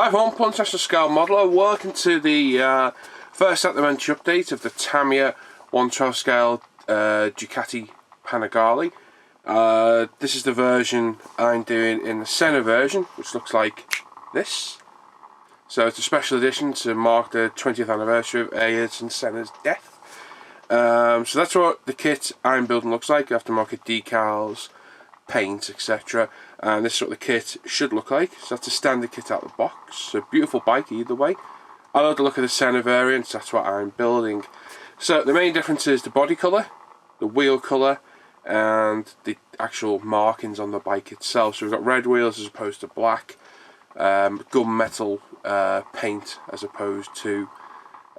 Hi everyone, Punch Scale Modeler. Welcome to the first supplementary update of the Tamiya 1/12 scale Ducati Panigale. This is the version I'm doing in the Senna version, which looks like this. So it's a special edition to mark the 20th anniversary of Ayrton Senna's death. So that's what the kit I'm building looks like, aftermarket decals, paint, etc. And this is what the kit should look like. So that's a standard kit out of the box. So beautiful bike either way. I love the look of the Senna variant, so that's what I'm building. So the main difference is the body colour, the wheel colour, and the actual markings on the bike itself. So we've got red wheels as opposed to black, gunmetal paint as opposed to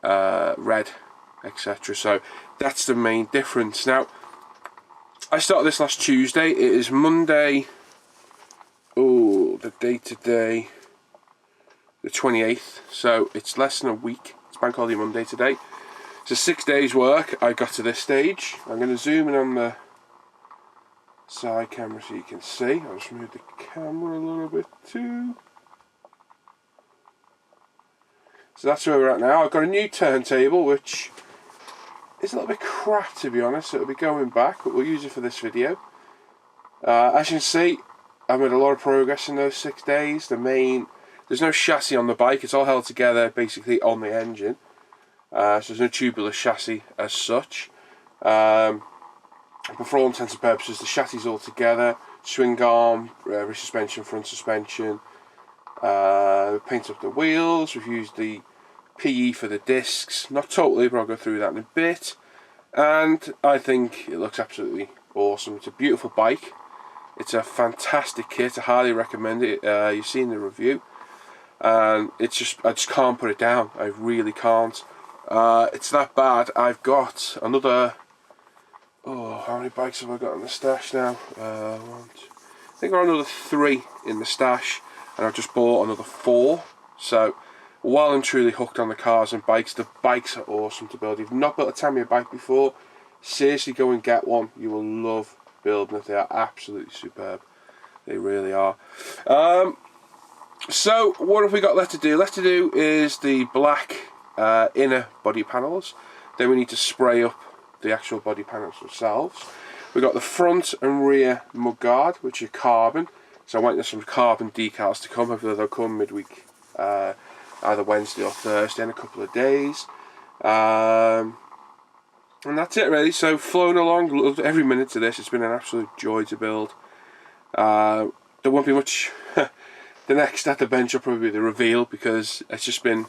red, etc. So that's the main difference. Now, I started this last Tuesday. It is Monday. Oh, the date today, the 28th. So it's less than a week. It's Bank Holiday Monday today. So 6 days work. I got to this stage. I'm going to zoom in on the side camera so you can see. I'll just move the camera a little bit too. So that's where we're at now. I've got a new turntable, which is a little bit crap to be honest. So it'll be going back, but we'll use it for this video. As you can see, I've made a lot of progress in those 6 days. There's no chassis on the bike. It's all held together basically on the engine. So there's no tubular chassis as such. But for all intents and purposes, the chassis is all together. Swing arm, rear suspension, front suspension. Paint up the wheels. We've used the PE for the discs. Not totally, but I'll go through that in a bit. And I think it looks absolutely awesome. It's a beautiful bike. It's a fantastic kit. I highly recommend it. You've seen the review, and I just can't put it down. I really can't. It's that bad. I've got another. Oh, how many bikes have I got in the stash now? I think I've got another 3 in the stash, and I've just bought another 4. So, while I'm truly hooked on the cars and bikes, the bikes are awesome to build. If you've not built a Tamiya bike before, seriously go and get one. You will love building it. They are absolutely superb. They really are. So what have we got left to do? Left to do is the black inner body panels. Then we need to spray up the actual body panels themselves. We've got the front and rear mudguard, which are carbon. So I'm waiting for some carbon decals to come. Hopefully they'll come midweek, either Wednesday or Thursday in a couple of days. And that's it really. So flown along, loved every minute of this. It's been an absolute joy to build. There won't be much. The next at the bench will probably be the reveal, because it's just been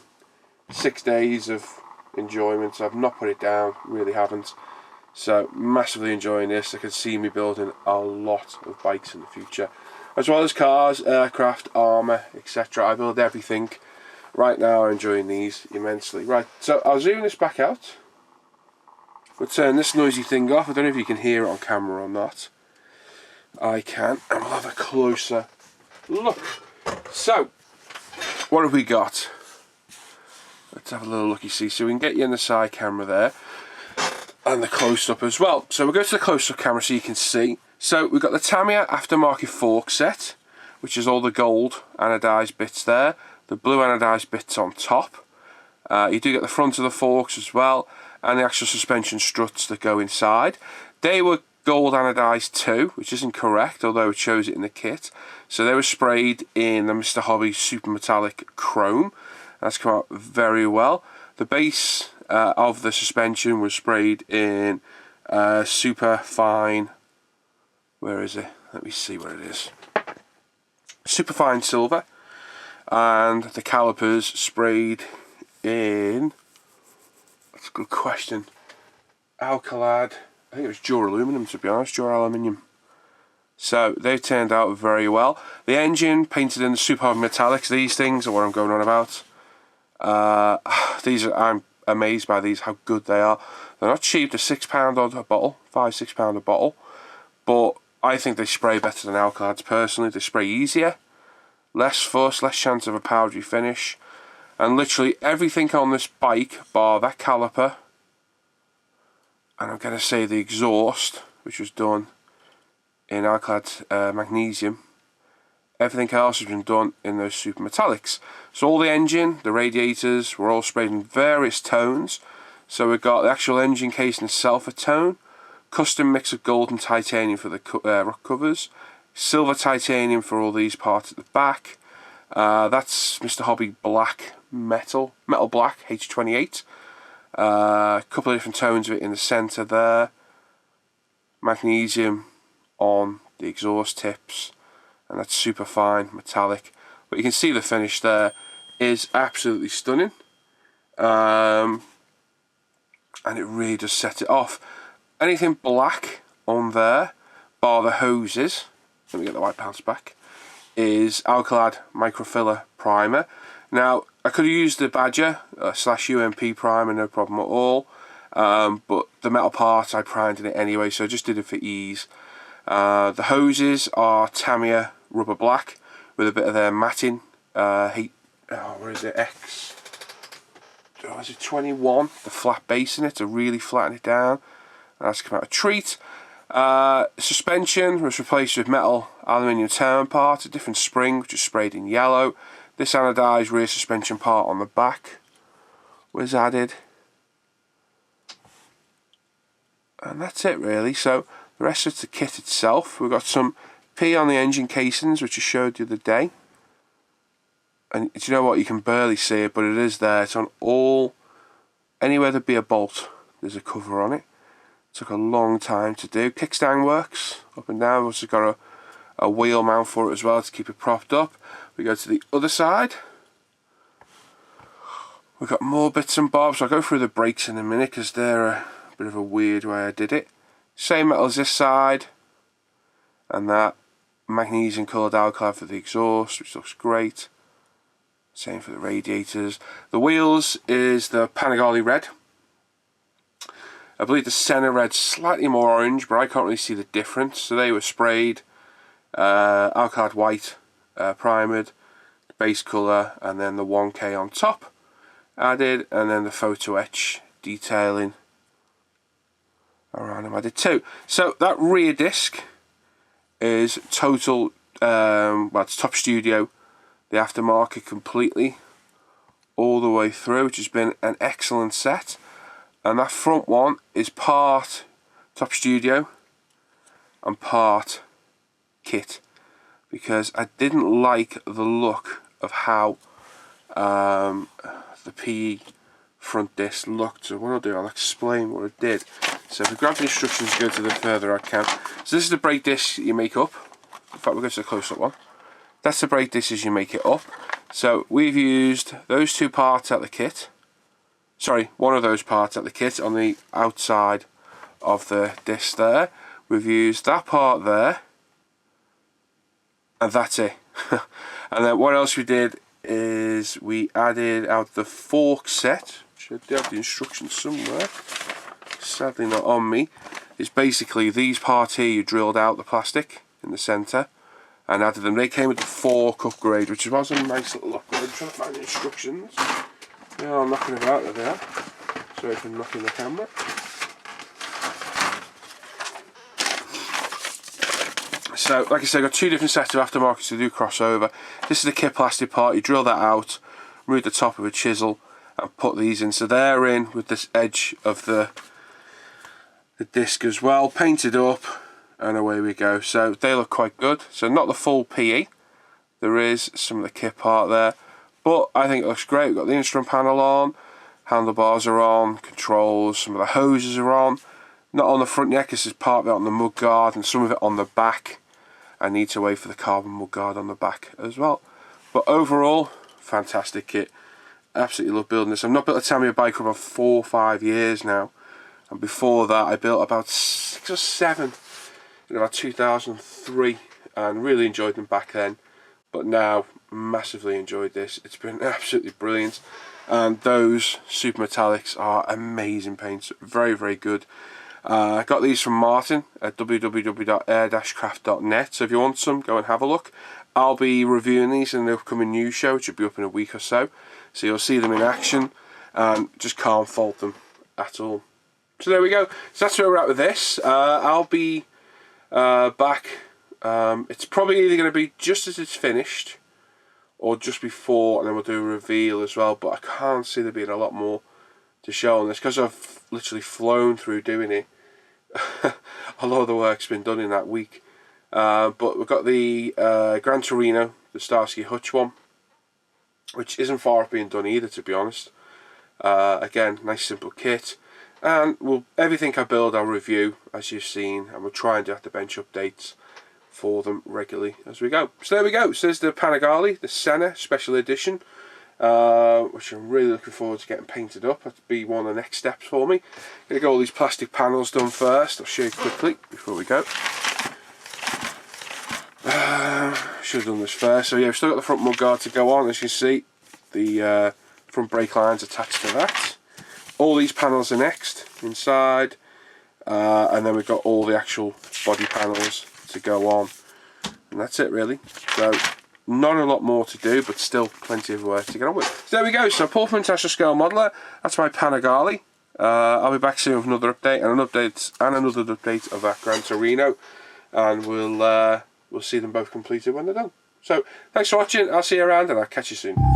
6 days of enjoyment. So I've not put it down, really haven't. So massively enjoying this. I can see me building a lot of bikes in the future, as well as cars, aircraft, armour, etc. I build everything. Right now I'm enjoying these immensely. Right, so I'll zoom this back out. We'll turn this noisy thing off. I don't know if you can hear it on camera or not. I can, and we'll have a closer look. So, what have we got? Let's have a little look, you see. So we can get you in the side camera there, and the close-up as well. So we'll go to the close-up camera so you can see. So we've got the Tamiya aftermarket fork set, which is all the gold anodised bits there, the blue anodised bits on top. You do get the front of the forks as well, and the actual suspension struts that go inside. They were gold anodised too, which isn't correct, although it shows it in the kit. So they were sprayed in the Mr. Hobby Super Metallic Chrome. That's come out very well. The base of the suspension was sprayed in super fine. Where is it? Let me see what it is. Super fine silver, and the calipers sprayed in. That's a good question. Alcalad. I think it was duraluminum, to be honest. Duraluminium. So they've turned out very well. The engine painted in the superb metallics. These things are what I'm going on about. I'm amazed by these, how good they are. They're not cheap. They're £6 a bottle, £5-6 a bottle. But I think they spray better than Alcalads personally. They spray easier, less fuss, less chance of a powdery finish. And literally everything on this bike, bar that caliper, and I'm going to say the exhaust, which was done in Alcalad magnesium, Everything else has been done in those super metallics. So all the engine, the radiators, were all sprayed in various tones. So we've got the actual engine casing itself a tone, custom mix of gold and titanium for the rock covers, silver titanium for all these parts at the back. That's Mr. Hobby Black Metal Black H28. A couple of different tones of it in the centre there. Magnesium on the exhaust tips, and that's super fine metallic. But you can see the finish there is absolutely stunning, and it really does set it off. Anything black on there, bar the hoses, let me get the white pants back, is Alcalad microfiller primer. Now I could have used the Badger slash UMP primer, no problem at all, but the metal parts I primed in it anyway, so I just did it for ease. The hoses are Tamiya rubber black with a bit of their matting where is it, is it 21, the flat base in it to really flatten it down. That's come out a treat. Suspension was replaced with metal aluminium turn part, a different spring which is sprayed in yellow. This anodised rear suspension part on the back was added, and that's it really. So the rest of the kit itself, we've got some P on the engine casings which I showed the other day, and do you know what, you can barely see it, but it is there. It's on all, anywhere there'd be a bolt, there's a cover on it. Took a long time to do. Kickstand works up and down. We've also got a wheel mount for it as well to keep it propped up. We go to the other side. We've got more bits and bobs. I'll go through the brakes in a minute because they're a bit of a weird way I did it. Same metal as this side, and that magnesium coloured Alcalad for the exhaust, which looks great. Same for the radiators. The wheels is the Panigale red. I believe the Senna red's slightly more orange, but I can't really see the difference. So they were sprayed, Alcalad white, primered, base colour, and then the 1K on top added, and then the photo etch detailing around them added too. So that rear disc is total, well, it's Top Studio, the aftermarket completely, all the way through, which has been an excellent set. And that front one is part Top Studio and part kit, because I didn't like the look of how the PE front disc looked. So what I'll do, I'll explain what it did. So if we grab the instructions, go to the further I can. So this is the brake disc you make up. In fact, we'll go to the close-up one. That's the brake disc as you make it up. So we've used those two parts out the kit. Sorry, one of those parts at the kit on the outside of the disc there. We've used that part there, and that's it. And then what else we did is we added out the fork set, which I do have the instructions somewhere, sadly not on me. It's basically these parts here, you drilled out the plastic in the centre and added them. They came with the fork upgrade, which was a nice little upgrade. I'm trying to find the instructions. Yeah, I'm knocking about there, they are. Sorry for knocking the camera. So, like I said, I've got two different sets of aftermarkets to do crossover. This is the kit plastic part. You drill that out, remove the top with a chisel, and put these in. So they're in with this edge of the disc as well, painted up, and away we go. So they look quite good. So not the full PE. There is some of the kit part there. But I think it looks great. We've got the instrument panel on, handlebars are on, controls, some of the hoses are on. Not on the front yet because there's part of it on the mud guard and some of it on the back. I need to wait for the carbon mud guard on the back as well. But overall, fantastic kit. Absolutely love building this. I've not built a Tamiya bike for about 4 or 5 years now. And before that I built about 6 or 7 in about 2003 and really enjoyed them back then. But now, massively enjoyed this. It's been absolutely brilliant, and those super metallics are amazing paints. Very, very good. I got these from Martin at www.air-craft.net, so if you want some, go and have a look. I'll be reviewing these in the upcoming news show, which will be up in a week or so you'll see them in action, and just can't fault them at all. So there we go. So that's where we're at with this. I'll be back It's probably either going to be just as it's finished or just before, and then we'll do a reveal as well, but I can't see there being a lot more to show on this because I've literally flown through doing it. A lot of the work's been done in that week. But we've got the Gran Torino, the Starsky Hutch one, which isn't far off being done either, to be honest. Again, nice simple kit, and everything I build I'll review, as you've seen, and we'll try and do the bench updates for them regularly as we go. So there we go. So there's the Panigale, the Senna Special Edition, which I'm really looking forward to getting painted up. That'll be one of the next steps for me. Gonna get all these plastic panels done first. I'll show you quickly before we go. Should have done this first. So yeah, we've still got the front mudguard to go on. As you can see, the front brake line's attached to that. All these panels are next inside, and then we've got all the actual body panels to go on, and that's it really. So not a lot more to do, but still plenty of work to get on with. So there we go. So Paul from International Scale Modeller. That's my Panigale. I'll be back soon with another update and another update of that Gran Torino, and we'll see them both completed when they're done. So thanks for watching. I'll see you around, and I'll catch you soon.